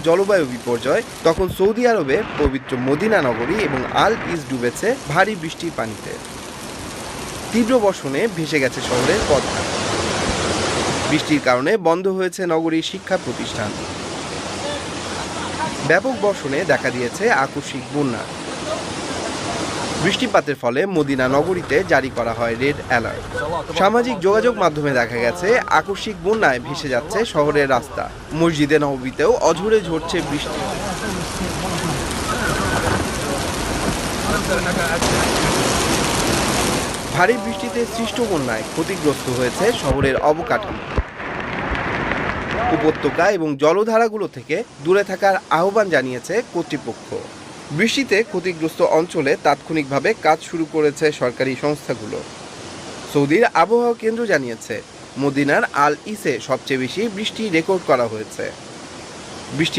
জলবায়ু বিপর্যয়, তখন সৌদি আরবে পবিত্র মদিনা নগরী এবং আল ইস ডুবেছে ভারী বৃষ্টির পানিতে। তীব্র বর্ষণে ভেসে গেছে শহরের পথঘাট। বৃষ্টির কারণে বন্ধ হয়েছে নগরীর শিক্ষা প্রতিষ্ঠান। ব্যাপক বর্ষণে দেখা দিয়েছে আকস্মিক বন্যা। বৃষ্টিপাতের ফলে মদিনা নগরীতে জারি করা হয় রেড অ্যালার্ট। সামাজিক যোগাযোগ মাধ্যমে দেখা গেছে আকস্মিক বন্যায় ভেসে যাচ্ছে শহরের রাস্তা। মসজিদে নববীতেও অঝরে ঝরছে বৃষ্টি। ভারী বৃষ্টিতে সৃষ্ট বন্যায় ক্ষতিগ্রস্ত হয়েছে শহরের অবকাঠামো। উপত্যকা এবং জলধারাগুলো থেকে দূরে থাকার আহ্বান জানিয়েছে কর্তৃপক্ষ। বৃষ্টিতে ক্ষতিগ্রস্ত অঞ্চলে তাৎক্ষণিকভাবে কাজ শুরু করেছে সরকারি সংস্থাগুলো। সৌদির আবহাওয়া কেন্দ্র জানিয়েছে, মদিনার আল ইসে সবচেয়ে বেশি বৃষ্টি রেকর্ড করা হয়েছে। বৃষ্টি